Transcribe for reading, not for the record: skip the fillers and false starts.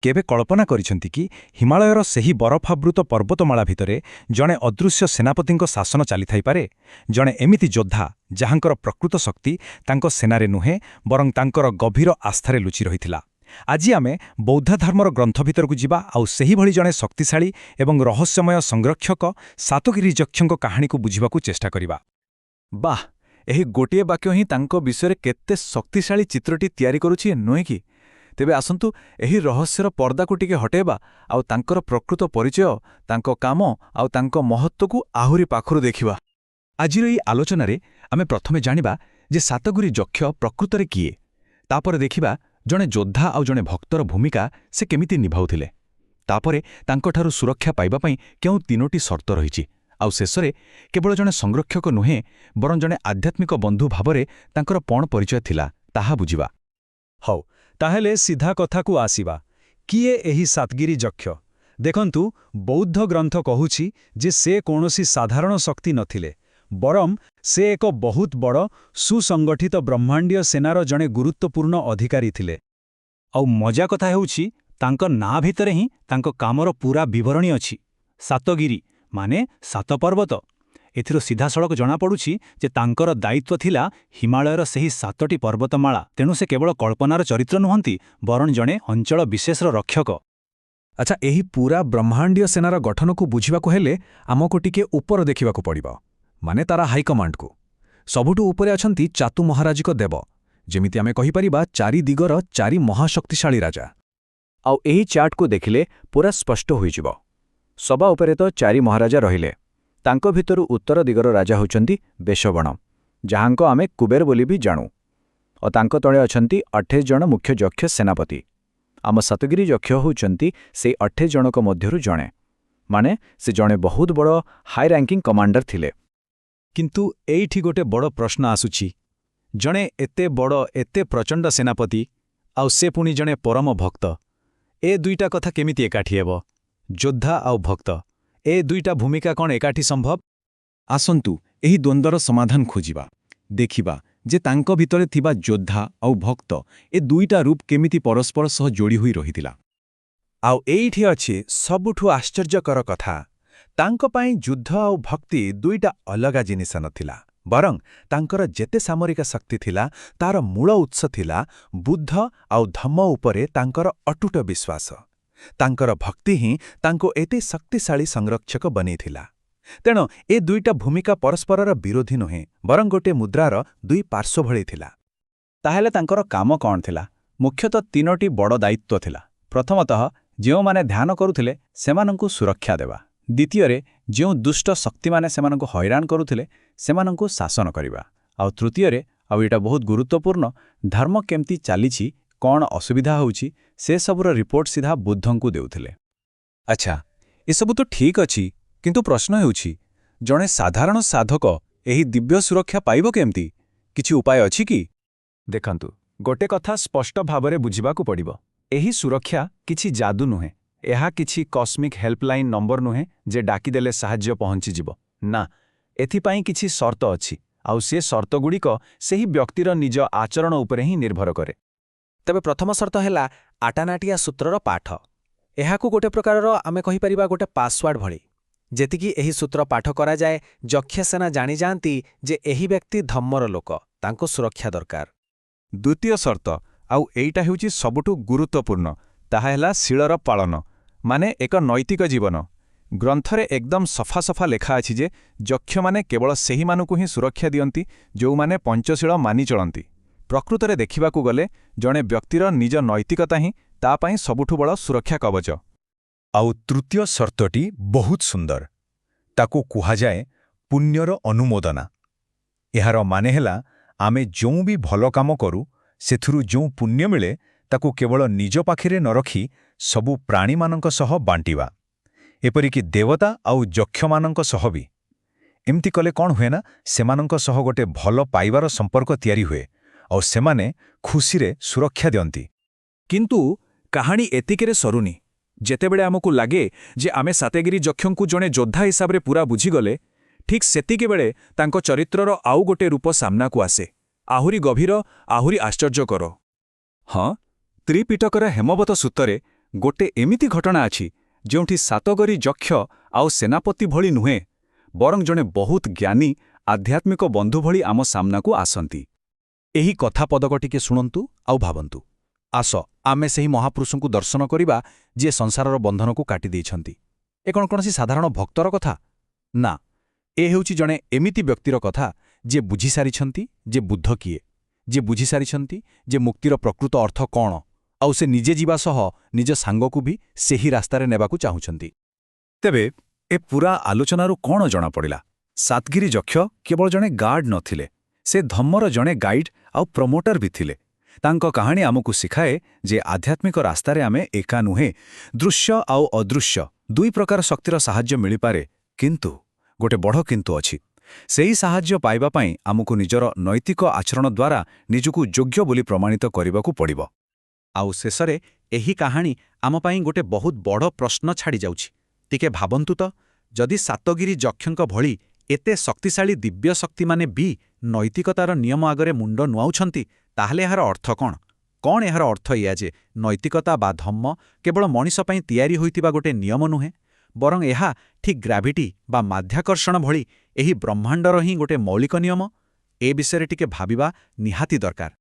କେବେ କଳ୍ପନା କରିଛନ୍ତି କି ହିମାଳୟର ସେହି ବରଫାବୃତ ପର୍ବତମାଳା ଭିତରେ ଜଣେ ଅଦୃଶ୍ୟ ସେନାପତିଙ୍କ ଶାସନ ଚାଲିଥାଇପାରେ, ଜଣେ ଏମିତି ଯୋଦ୍ଧା ଯାହାଙ୍କର ପ୍ରକୃତ ଶକ୍ତି ତାଙ୍କ ସେନାରେ ନୁହେଁ ବରଂ ତାଙ୍କର ଗଭୀର ଆସ୍ଥାରେ ଲୁଚି ରହିଥିଲା। ଆଜି ଆମେ ବୌଦ୍ଧଧର୍ମର ଗ୍ରନ୍ଥ ଭିତରକୁ ଯିବା ଆଉ ସେହିଭଳି ଜଣେ ଶକ୍ତିଶାଳୀ ଏବଂ ରହସ୍ୟମୟ ସଂରକ୍ଷକ ସାତଗିରି ଯକ୍ଷଙ୍କ କାହାଣୀକୁ ବୁଝିବାକୁ ଚେଷ୍ଟା କରିବା। ବାଃ, ଏହି ଗୋଟିଏ ବାକ୍ୟ ହିଁ ତାଙ୍କ ବିଷୟରେ କେତେ ଶକ୍ତିଶାଳୀ ଚିତ୍ରଟି ତିଆରି କରୁଛି, ନୁହେଁ କି? ତେବେ ଆସନ୍ତୁ ଏହି ରହସ୍ୟର ପର୍ଦ୍ଦାକୁ ଟିକେ ହଟେଇବା ଆଉ ତାଙ୍କର ପ୍ରକୃତ ପରିଚୟ, ତାଙ୍କ କାମ ଆଉ ତାଙ୍କ ମହତ୍ତ୍ୱକୁ ଆହୁରି ପାଖରୁ ଦେଖିବା। ଆଜିର ଏହି ଆଲୋଚନାରେ ଆମେ ପ୍ରଥମେ ଜାଣିବା ଯେ ସାତଗିରି ଯକ୍ଷ ପ୍ରକୃତରେ କିଏ, ତାପରେ ଦେଖିବା ଜଣେ ଯୋଦ୍ଧା ଆଉ ଜଣେ ଭକ୍ତର ଭୂମିକା ସେ କେମିତି ନିଭାଉଥିଲେ, ତାପରେ ତାଙ୍କଠାରୁ ସୁରକ୍ଷା ପାଇବା ପାଇଁ କେଉଁ 3ଟି ସର୍ତ୍ତ ରହିଛି, ଆଉ ଶେଷରେ କେବଳ ଜଣେ ସଂରକ୍ଷକ ନୁହେଁ ବରଂ ଜଣେ ଆଧ୍ୟାତ୍ମିକ ବନ୍ଧୁ ଭାବରେ ତାଙ୍କର କ'ଣ ପରିଚୟ ଥିଲା ତାହା ବୁଝିବା। ହଉ, ତାହେଲେ ସିଧା କଥାକୁ ଆସିବା। କିଏ ଏହି ସାତଗିରି ଯକ୍ଷ? ଦେଖନ୍ତୁ, ବୌଦ୍ଧ ଗ୍ରନ୍ଥ କହୁଛି ଯେ ସେ କୌଣସି ସାଧାରଣ ଶକ୍ତି ନଥିଲେ, ବରଂ ସେ ଏକ ବହୁତ ବଡ଼ ସୁସଂଗଠିତ ବ୍ରହ୍ମାଣ୍ଡୀୟ ସେନାର ଜଣେ ଗୁରୁତ୍ୱପୂର୍ଣ୍ଣ ଅଧିକାରୀ ଥିଲେ। ଆଉ ମଜା କଥା ହେଉଛି, ତାଙ୍କ ନାଁ ଭିତରେ ହିଁ ତାଙ୍କ କାମର ପୂରା ବିବରଣୀ ଅଛି। ସାତଗିରି ମାନେ 7 ପର୍ବତ। ଏଥିରୁ ସିଧାସଳଖ ଜଣାପଡ଼ୁଛି ଯେ ତାଙ୍କର ଦାୟିତ୍ୱ ଥିଲା ହିମାଳୟର ସେହି 7ଟି ପର୍ବତମାଳା। ତେଣୁ ସେ କେବଳ କଳ୍ପନାର ଚରିତ୍ର ନୁହନ୍ତି ବରଂ ଜଣେ ଅଞ୍ଚଳ ବିଶେଷର ରକ୍ଷକ। ଆଚ୍ଛା, ଏହି ପୂରା ବ୍ରହ୍ମାଣ୍ଡୀୟ ସେନାର ଗଠନକୁ ବୁଝିବାକୁ ହେଲେ ଆମକୁ ଟିକେ ଉପର ଦେଖିବାକୁ ପଡ଼ିବ, ମାନେ ତାର ହାଇକମାଣ୍ଡକୁ। ସବୁଠୁ ଉପରେ ଅଛନ୍ତି ଚାତୁ ମହାରାଜିକ ଦେବ, ଯେମିତି ଆମେ କହିପାରିବା 4 ଦିଗର 4 ମହାଶକ୍ତିଶାଳୀ ରାଜା। ଆଉ ଏହି ଚାର୍ଟକୁ ଦେଖିଲେ ପୁରା ସ୍ପଷ୍ଟ ହୋଇଯିବ। ସବା ଉପରେ ତ 4 ମହାରାଜା ରହିଲେ। ତାଙ୍କ ଭିତରୁ ଉତ୍ତର ଦିଗର ରାଜା ହେଉଛନ୍ତି ବେଶବଣ, ଯାହାଙ୍କ ଆମେ କୁବେର ବୋଲି ବି ଜାଣୁ। ଓ ତାଙ୍କ ତଳେ ଅଛନ୍ତି 28 ଜଣ ମୁଖ୍ୟ ଯକ୍ଷ ସେନାପତି। ଆମ ସାତଗିରି ଯକ୍ଷ ହେଉଛନ୍ତି ସେଇ 28 ଜଣଙ୍କ ମଧ୍ୟରୁ ଜଣେ, ମାନେ ସେ ଜଣେ ବହୁତ ବଡ଼ ହାଇ ରାଙ୍କିଂ କମାଣ୍ଡର ଥିଲେ। କିନ୍ତୁ ଏଇଠି ଗୋଟେ ବଡ଼ ପ୍ରଶ୍ନ ଆସୁଛି। ଜଣେ ଏତେ ବଡ଼, ଏତେ ପ୍ରଚଣ୍ଡ ସେନାପତି, ଆଉ ସେ ପୁଣି ଜଣେ ପରମ ଭକ୍ତ। ଏ ଦୁଇଟା କଥା କେମିତି ଏକାଠି ହେବ? ଯୋଦ୍ଧା ଆଉ ଭକ୍ତ, ଏ ଦୁଇଟା ଭୂମିକା କ'ଣ ଏକାଠି ସମ୍ଭବ? ଆସନ୍ତୁ ଏହି ଦ୍ୱନ୍ଦ୍ୱର ସମାଧାନ ଖୋଜିବା। ଦେଖିବା ଯେ ତାଙ୍କ ଭିତରେ ଥିବା ଯୋଦ୍ଧା ଆଉ ଭକ୍ତ ଏ ଦୁଇଟା ରୂପ କେମିତି ପରସ୍ପର ସହ ଯୋଡ଼ି ହୋଇ ରହିଥିଲା। ଆଉ ଏଇଠି ଅଛି ସବୁଠୁ ଆଶ୍ଚର୍ଯ୍ୟକର କଥା। ତାଙ୍କ ପାଇଁ ଯୁଦ୍ଧ ଆଉ ଭକ୍ତି ଦୁଇଟା ଅଲଗା ଜିନିଷ ନଥିଲା, ବରଂ ତାଙ୍କର ଯେତେ ସାମରିକ ଶକ୍ତି ଥିଲା ତାର ମୂଳ ଉତ୍ସ ଥିଲା ବୁଦ୍ଧ ଆଉ ଧମ୍ମ ଉପରେ ତାଙ୍କର ଅଟୁଟ ବିଶ୍ୱାସ। ତାଙ୍କର ଭକ୍ତି ହିଁ ତାଙ୍କୁ ଏତେ ଶକ୍ତିଶାଳୀ ସଂରକ୍ଷକ ବନେଇଥିଲା। ତେଣୁ ଏ ଦୁଇଟା ଭୂମିକା ପରସ୍ପରର ବିରୋଧୀ ନୁହେଁ, ବରଂ ଗୋଟିଏ ମୁଦ୍ରାର 2 ପାର୍ଶ୍ୱ ଭଳି ଥିଲା। ତାହେଲେ ତାଙ୍କର କାମ କ'ଣ ଥିଲା? ମୁଖ୍ୟତଃ 3ଟି ବଡ଼ ଦାୟିତ୍ୱ ଥିଲା। ପ୍ରଥମତଃ, ଯେଉଁମାନେ ଧ୍ୟାନ କରୁଥିଲେ ସେମାନଙ୍କୁ ସୁରକ୍ଷା ଦେବା। ଦ୍ୱିତୀୟରେ, ଯେଉଁ ଦୁଷ୍ଟ ଶକ୍ତିମାନେ ସେମାନଙ୍କୁ ହଇରାଣ କରୁଥିଲେ ସେମାନଙ୍କୁ ଶାସନ କରିବା। ଆଉ ତୃତୀୟରେ, ଆଉ ଏଇଟା ବହୁତ ଗୁରୁତ୍ୱପୂର୍ଣ୍ଣ, ଧର୍ମ କେମିତି ଚାଲିଛି, କ'ଣ ଅସୁବିଧା ହେଉଛି, ସେସବୁର ରିପୋର୍ଟ ସିଧା ବୁଦ୍ଧଙ୍କୁ ଦେଉଥିଲେ। ଆଚ୍ଛା, ଏସବୁ ତ ଠିକ୍ ଅଛି, କିନ୍ତୁ ପ୍ରଶ୍ନ ହେଉଛି, ଜଣେ ସାଧାରଣ ସାଧକ ଏହି ଦିବ୍ୟ ସୁରକ୍ଷା ପାଇବ କେମିତି? କିଛି ଉପାୟ ଅଛି କି? ଦେଖନ୍ତୁ, ଗୋଟେ କଥା ସ୍ପଷ୍ଟ ଭାବରେ ବୁଝିବାକୁ ପଡ଼ିବ। ଏହି ସୁରକ୍ଷା କିଛି ଯାଦୁ ନୁହେଁ। ଏହା କିଛି କସ୍ମିକ୍ ହେଲ୍ପଲାଇନ୍ ନମ୍ବର ନୁହେଁ ଯେ ଡାକିଦେଲେ ସାହାଯ୍ୟ ପହଞ୍ଚିଯିବ। ନା, ଏଥିପାଇଁ କିଛି ସର୍ତ୍ତ ଅଛି, ଆଉ ସେ ସର୍ତ୍ତଗୁଡ଼ିକ ସେହି ବ୍ୟକ୍ତିର ନିଜ ଆଚରଣ ଉପରେ ହିଁ ନିର୍ଭର କରେ। ତେବେ ପ୍ରଥମ ସର୍ତ୍ତ ହେଲା ଆଟାନାଟିଆ ସୂତ୍ରର ପାଠ। ଏହାକୁ ଗୋଟେ ପ୍ରକାରର ଆମେ କହିପାରିବା ଗୋଟେ ପାସୱାର୍ଡ ଭଳି। ଯେତିକି ଏହି ସୂତ୍ର ପାଠ କରାଯାଏ, ଯକ୍ଷସେନା ଜାଣିଯାଆନ୍ତି ଯେ ଏହି ବ୍ୟକ୍ତି ଧର୍ମର ଲୋକ, ତାଙ୍କୁ ସୁରକ୍ଷା ଦରକାର। ଦ୍ୱିତୀୟ ସର୍ତ୍ତ, ଆଉ ଏଇଟା ହେଉଛି ସବୁଠୁ ଗୁରୁତ୍ୱପୂର୍ଣ୍ଣ, ତାହା ହେଲା ଶୀଳର ପାଳନ, ମାନେ ଏକ ନୈତିକ ଜୀବନ। ଗ୍ରନ୍ଥରେ ଏକଦମ ସଫା ଲେଖା ଅଛି ଯେ ଯକ୍ଷମାନେ କେବଳ ସେହିମାନଙ୍କୁ ହିଁ ସୁରକ୍ଷା ଦିଅନ୍ତି ଯେଉଁମାନେ ପଞ୍ଚଶୀଳ ମାନି ଚଳନ୍ତି। ପ୍ରକୃତରେ ଦେଖିବାକୁ ଗଲେ ଜଣେ ବ୍ୟକ୍ତିର ନିଜ ନୈତିକତା ହିଁ ତା ପାଇଁ ସବୁଠୁ ବଡ଼ ସୁରକ୍ଷା କବଚ। ଆଉ ତୃତୀୟ ସର୍ତ୍ତଟି ବହୁତ ସୁନ୍ଦର। ତାକୁ କୁହାଯାଏ ପୁଣ୍ୟର ଅନୁମୋଦନା। ଏହାର ମାନେ ହେଲା ଆମେ ଯେଉଁ ବି ଭଲ କାମ କରୁ ସେଥିରୁ ଯେଉଁ ପୁଣ୍ୟ ମିଳେ ତାକୁ କେବଳ ନିଜ ପାଖରେ ନ ରଖି ସବୁ ପ୍ରାଣୀମାନଙ୍କ ସହ ବାଣ୍ଟିବା, ଏପରିକି ଦେବତା ଆଉ ଯକ୍ଷମାନଙ୍କ ସହ ବି। ଏମିତି କଲେ କ'ଣ ହୁଏ ନା, ସେମାନଙ୍କ ସହ ଗୋଟେ ଭଲ ପାଇବାର ସମ୍ପର୍କ ତିଆରି ହୁଏ ଆଉ ସେମାନେ ଖୁସିରେ ସୁରକ୍ଷା ଦିଅନ୍ତି। କିନ୍ତୁ କାହାଣୀ ଏତିକିରେ ସରୁନି। ଯେତେବେଳେ ଆମକୁ ଲାଗେ ଯେ ଆମେ ସାତଗିରି ଯକ୍ଷଙ୍କୁ ଜଣେ ଯୋଦ୍ଧା ହିସାବରେ ପୂରା ବୁଝିଗଲେ, ଠିକ୍ ସେତିକିବେଳେ ତାଙ୍କ ଚରିତ୍ରର ଆଉ ଗୋଟେ ରୂପ ସାମ୍ନାକୁ ଆସେ, ଆହୁରି ଗଭୀର, ଆହୁରି ଆଶ୍ଚର୍ଯ୍ୟକର। ହଁ, ତ୍ରିପିଟକର ହେମବତ ସୂତ୍ରରେ ଗୋଟେ ଏମିତି ଘଟଣା ଅଛି ଯେଉଁଠି ସାତଗରୀ ଯକ୍ଷ ଆଉ ସେନାପତି ଭଳି ନୁହେଁ, ବରଂ ଜଣେ ବହୁତ ଜ୍ଞାନୀ ଆଧ୍ୟାତ୍ମିକ ବନ୍ଧୁ ଭଳି ଆମ ସାମ୍ନାକୁ ଆସନ୍ତି। ଏହି କଥା ପଦକ ଟିକେ ଶୁଣନ୍ତୁ ଆଉ ଭାବନ୍ତୁ। ଆସ ଆମେ ସେହି ମହାପୁରୁଷଙ୍କୁ ଦର୍ଶନ କରିବା ଯିଏ ସଂସାରର ବନ୍ଧନକୁ କାଟିଦେଇଛନ୍ତି। ଏ କ'ଣ କୌଣସି ସାଧାରଣ ଭକ୍ତର କଥା? ନା, ଏ ହେଉଛି ଜଣେ ଏମିତି ବ୍ୟକ୍ତିର କଥା ଯିଏ ବୁଝିସାରିଛନ୍ତି ଯେ ବୁଦ୍ଧ କିଏ, ଯିଏ ବୁଝିସାରିଛନ୍ତି ଯେ ମୁକ୍ତିର ପ୍ରକୃତ ଅର୍ଥ କ'ଣ, ଆଉ ସେ ନିଜେ ଯିବା ସହ ନିଜ ସାଙ୍ଗକୁ ବି ସେହି ରାସ୍ତାରେ ନେବାକୁ ଚାହୁଁଛନ୍ତି। ତେବେ ଏ ପୂରା ଆଲୋଚନାରୁ କ'ଣ ଜଣାପଡ଼ିଲା? ସାତଗିରି ଯକ୍ଷ କେବଳ ଜଣେ ଗାର୍ଡ ନଥିଲେ, ସେ ଧମ୍ମର ଜଣେ ଗାଇଡ୍ ଆଉ ପ୍ରମୋଟର ବି ଥିଲେ। ତାଙ୍କ କାହାଣୀ ଆମକୁ ଶିଖାଏ ଯେ ଆଧ୍ୟାତ୍ମିକ ରାସ୍ତାରେ ଆମେ ଏକା ନୁହେଁ, ଦୃଶ୍ୟ ଆଉ ଅଦୃଶ୍ୟ ଦୁଇ ପ୍ରକାର ଶକ୍ତିର ସାହାଯ୍ୟ ମିଳିପାରେ। କିନ୍ତୁ ଗୋଟେ ବଡ଼ କିନ୍ତୁ ଅଛି, ସେହି ସାହାଯ୍ୟ ପାଇବା ପାଇଁ ଆମକୁ ନିଜର ନୈତିକ ଆଚରଣ ଦ୍ୱାରା ନିଜକୁ ଯୋଗ୍ୟ ବୋଲି ପ୍ରମାଣିତ କରିବାକୁ ପଡ଼ିବ। ଆଉ ଶେଷରେ ଏହି କାହାଣୀ ଆମ ପାଇଁ ଗୋଟେ ବହୁତ ବଡ଼ ପ୍ରଶ୍ନ ଛାଡ଼ିଯାଉଛି। ଟିକେ ଭାବନ୍ତୁ ତ, ଯଦି ସାତଗିରି ଯକ୍ଷଙ୍କ ଭଳି ଏତେ ଶକ୍ତିଶାଳୀ ଦିବ୍ୟ ଶକ୍ତିମାନେ ବି ନୈତିକତାର ନିୟମ ଆଗରେ ମୁଣ୍ଡ ନୁଆଉଛନ୍ତି, ତାହେଲେ ଏହାର ଅର୍ଥ କ'ଣ? କ'ଣ ଏହାର ଅର୍ଥ ଏଇଆ ଯେ ନୈତିକତା ବା ଧମ୍ମ କେବଳ ମଣିଷ ପାଇଁ ତିଆରି ହୋଇଥିବା ଗୋଟେ ନିୟମ ନୁହେଁ, ବରଂ ଏହା ଠିକ୍ ଗ୍ରାଭିଟି ବା ମାଧ୍ୟାକର୍ଷଣ ଭଳି ଏହି ବ୍ରହ୍ମାଣ୍ଡର ହିଁ ଗୋଟେ ମୌଳିକ ନିୟମ? ଏ ବିଷୟରେ ଟିକେ ଭାବିବା ନିହାତି ଦରକାର।